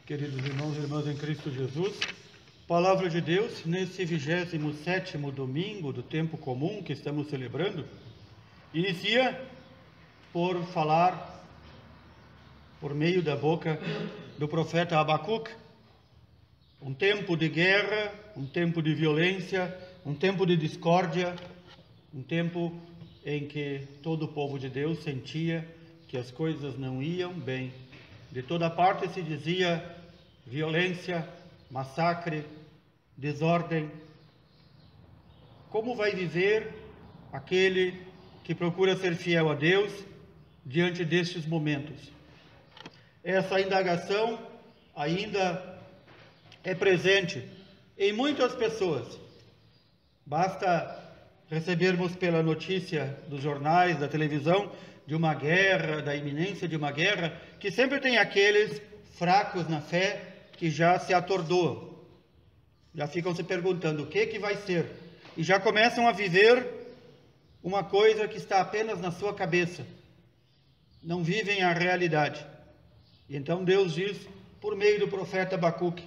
Queridos irmãos e irmãs em Cristo Jesus, Palavra de Deus, nesse 27º domingo do tempo comum que estamos celebrando, inicia por falar, por meio da boca do profeta Abacuque, um tempo de guerra, um tempo de violência, um tempo de discórdia, um tempo em que todo o povo de Deus sentia que as coisas não iam bem. De toda parte se dizia violência, massacre, desordem. Como vai viver aquele que procura ser fiel a Deus diante destes momentos? Essa indagação ainda é presente em muitas pessoas. Basta recebermos pela notícia dos jornais, da televisão, de uma guerra, da iminência de uma guerra, que sempre tem aqueles fracos na fé que já se atordoam, já ficam se perguntando o que vai ser, e já começam a viver uma coisa que está apenas na sua cabeça, não vivem a realidade. E então Deus diz, por meio do profeta Abacuque,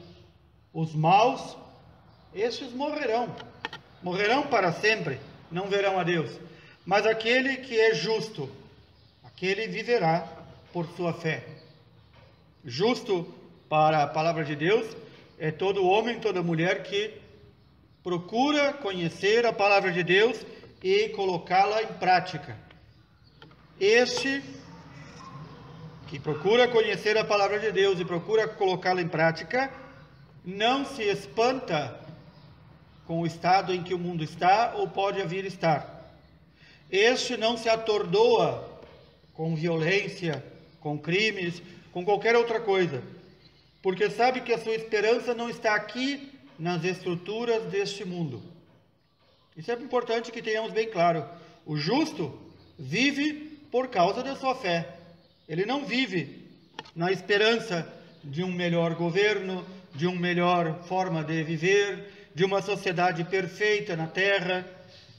os maus, estes morrerão para sempre, não verão a Deus, mas aquele que é justo, aquele viverá por sua fé. Justo, para a palavra de Deus, é todo homem, toda mulher que procura conhecer a palavra de Deus e colocá-la em prática. Este que procura conhecer a palavra de Deus e procura colocá-la em prática, não se espanta com o estado em que o mundo está ou pode vir estar. Este não se atordoa com violência, com crimes, com qualquer outra coisa, porque sabe que a sua esperança não está aqui nas estruturas deste mundo. Isso é importante que tenhamos bem claro. O justo vive por causa da sua fé. Ele não vive na esperança de um melhor governo, de uma melhor forma de viver, de uma sociedade perfeita na terra.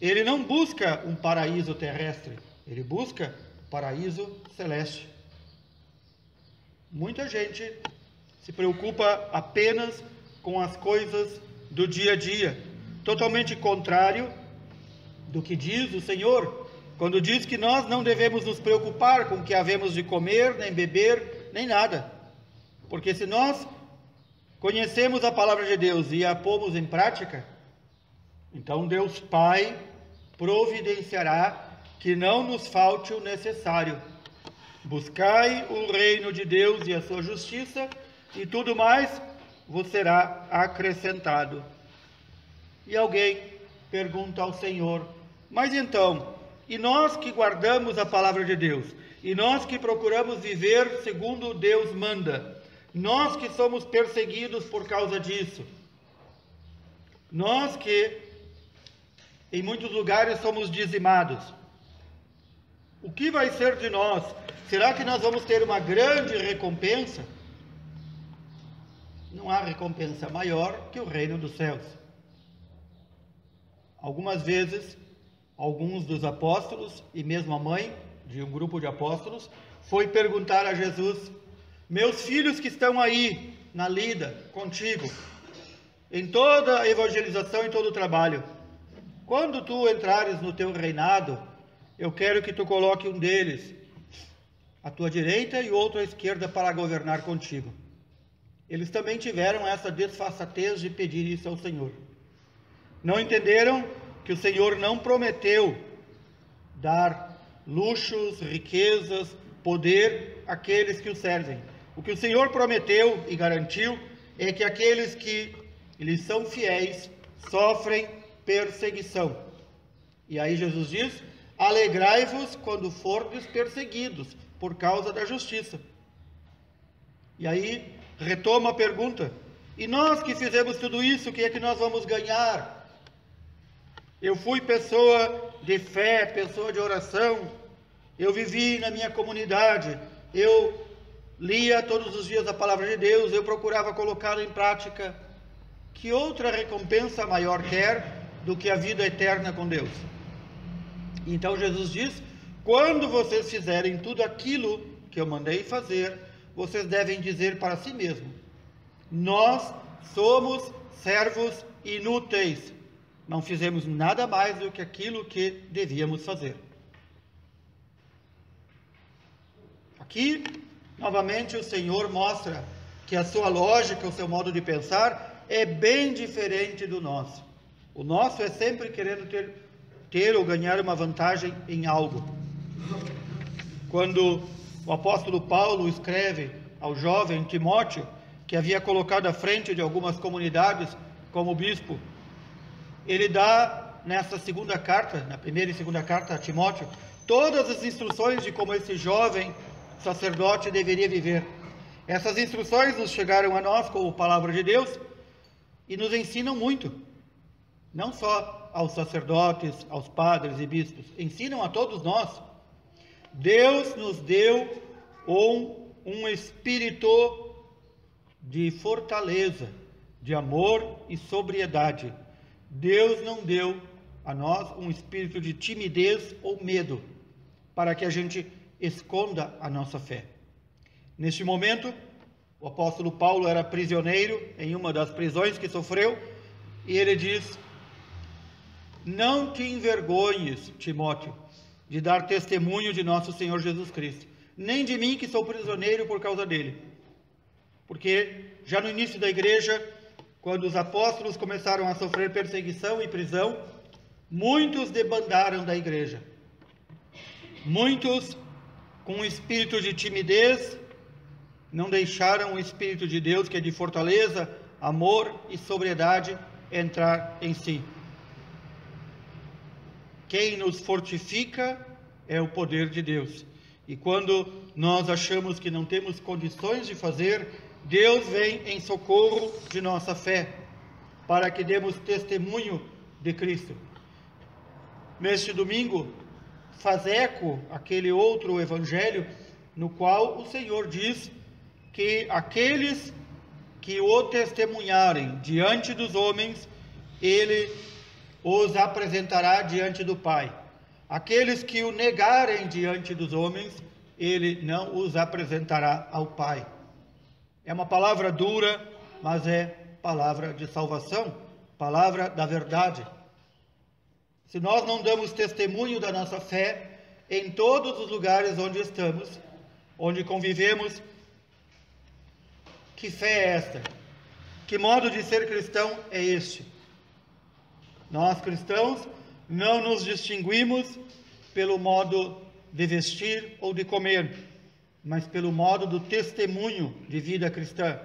Ele não busca um paraíso terrestre, ele busca paraíso celeste. Muita gente se preocupa apenas com as coisas do dia a dia, totalmente contrário do que diz o Senhor, quando diz que nós não devemos nos preocupar com o que havemos de comer, nem beber, nem nada, porque se nós conhecemos a palavra de Deus e a pomos em prática, então Deus Pai providenciará que não nos falte o necessário. Buscai o reino de Deus e a sua justiça, e tudo mais vos será acrescentado. E alguém pergunta ao Senhor, mas então, e nós que guardamos a palavra de Deus, e nós que procuramos viver segundo Deus manda, nós que somos perseguidos por causa disso, nós que em muitos lugares somos dizimados, o que vai ser de nós? Será que nós vamos ter uma grande recompensa? Não há recompensa maior que o reino dos céus. Algumas vezes, alguns dos apóstolos, e mesmo a mãe de um grupo de apóstolos, foi perguntar a Jesus, meus filhos que estão aí, na lida, contigo, em toda a evangelização e todo o trabalho, quando tu entrares no teu reinado, eu quero que tu coloque um deles à tua direita e outro à esquerda para governar contigo. Eles também tiveram essa desfaçatez de pedir isso ao Senhor. Não entenderam que o Senhor não prometeu dar luxos, riquezas, poder àqueles que o servem. O que o Senhor prometeu e garantiu é que aqueles que lhes são fiéis sofrem perseguição. E aí Jesus diz, alegrai-vos quando fordes perseguidos por causa da justiça. E aí retoma a pergunta, e nós que fizemos tudo isso, o que é que nós vamos ganhar? Eu fui pessoa de fé, pessoa de oração, eu vivi na minha comunidade, eu lia todos os dias a palavra de Deus, eu procurava colocá-la em prática. Que outra recompensa maior quer do que a vida eterna com Deus? Então Jesus diz, quando vocês fizerem tudo aquilo que eu mandei fazer, vocês devem dizer para si mesmo, Nós somos servos inúteis. Não fizemos nada mais do que aquilo que devíamos fazer. Aqui, novamente, o Senhor mostra que a sua lógica, o seu modo de pensar é bem diferente do nosso. O nosso é sempre querendo ter ou ganhar uma vantagem em algo. Quando o apóstolo Paulo escreve ao jovem Timóteo, que havia colocado à frente de algumas comunidades como bispo, ele dá nessa segunda carta, na primeira e segunda carta a Timóteo, todas as instruções de como esse jovem sacerdote deveria viver. Essas instruções nos chegaram a nós como palavra de Deus e nos ensinam muito. Não só aos sacerdotes, aos padres e bispos, ensinam a todos nós. Deus nos deu um espírito de fortaleza, de amor e sobriedade. Deus não deu a nós um espírito de timidez ou medo, para que a gente esconda a nossa fé. Neste momento, o apóstolo Paulo era prisioneiro em uma das prisões que sofreu, e ele diz: não te envergonhes, Timóteo, de dar testemunho de nosso Senhor Jesus Cristo, nem de mim que sou prisioneiro por causa dele. Porque já no início da igreja, quando os apóstolos começaram a sofrer perseguição e prisão, muitos debandaram da igreja. Muitos, com um espírito de timidez, não deixaram o Espírito de Deus, que é de fortaleza, amor e sobriedade, entrar em si. Quem nos fortifica é o poder de Deus. E quando nós achamos que não temos condições de fazer, Deus vem em socorro de nossa fé, para que demos testemunho de Cristo. Neste domingo, faz eco aquele outro evangelho, no qual o Senhor diz que aqueles que o testemunharem diante dos homens, Ele os apresentará diante do Pai. Aqueles que o negarem diante dos homens, Ele não os apresentará ao Pai. É uma palavra dura, mas é palavra de salvação, palavra da verdade. Se nós não damos testemunho da nossa fé em todos os lugares onde estamos, onde convivemos, que fé é esta? Que modo de ser cristão é este? Nós cristãos não nos distinguimos pelo modo de vestir ou de comer, mas pelo modo do testemunho de vida cristã.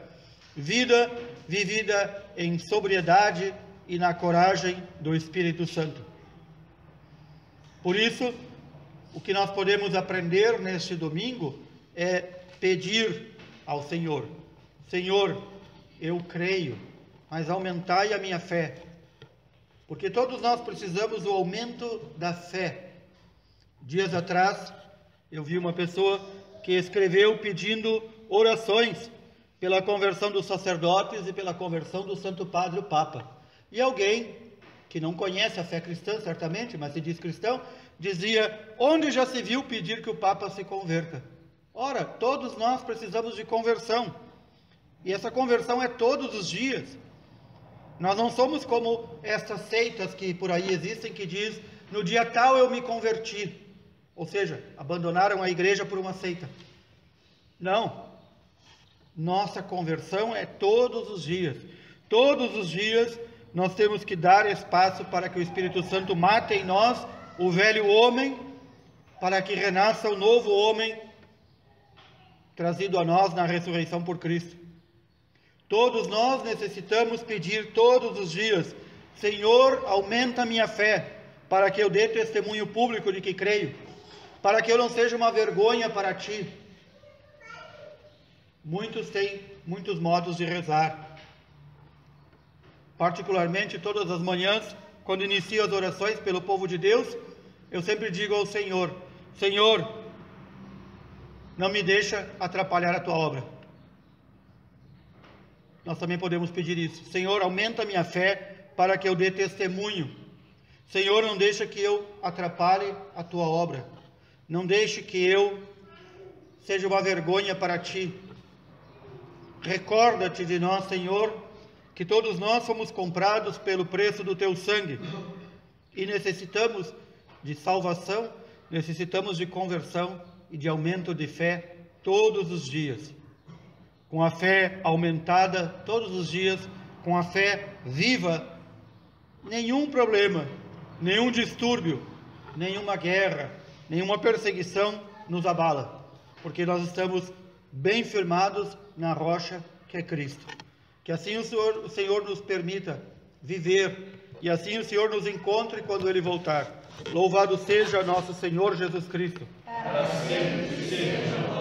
Vida vivida em sobriedade e na coragem do Espírito Santo. Por isso, o que nós podemos aprender neste domingo é pedir ao Senhor: Senhor, eu creio, mas aumentai a minha fé. Porque todos nós precisamos do aumento da fé. Dias atrás, eu vi uma pessoa que escreveu pedindo orações pela conversão dos sacerdotes e pela conversão do Santo Padre, o Papa. E alguém que não conhece a fé cristã, certamente, mas se diz cristão, dizia: onde já se viu pedir que o Papa se converta? Ora, todos nós precisamos de conversão. E essa conversão é todos os dias. Nós não somos como essas seitas que por aí existem, que diz: no dia tal eu me converti. Ou seja, abandonaram a igreja por uma seita. Não. Nossa conversão é todos os dias. Todos os dias nós temos que dar espaço para que o Espírito Santo mate em nós o velho homem, para que renasça o novo homem trazido a nós na ressurreição por Cristo. Todos nós necessitamos pedir todos os dias: Senhor, aumenta a minha fé, para que eu dê testemunho público de que creio, para que eu não seja uma vergonha para Ti. Muitos têm muitos modos de rezar. Particularmente, todas as manhãs, quando inicio as orações pelo povo de Deus, eu sempre digo ao Senhor: Senhor, não me deixa atrapalhar a Tua obra. Nós também podemos pedir isso: Senhor, aumenta a minha fé para que eu dê testemunho. Senhor, não deixa que eu atrapalhe a Tua obra. Não deixe que eu seja uma vergonha para Ti. Recorda-te de nós, Senhor, que todos nós fomos comprados pelo preço do teu sangue e necessitamos de salvação, necessitamos de conversão e de aumento de fé todos os dias. Com a fé aumentada todos os dias, com a fé viva, nenhum problema, nenhum distúrbio, nenhuma guerra, nenhuma perseguição nos abala, porque nós estamos bem firmados na rocha que é Cristo. Que assim o Senhor nos permita viver, e assim o Senhor nos encontre quando Ele voltar. Louvado seja nosso Senhor Jesus Cristo. Para sempre seja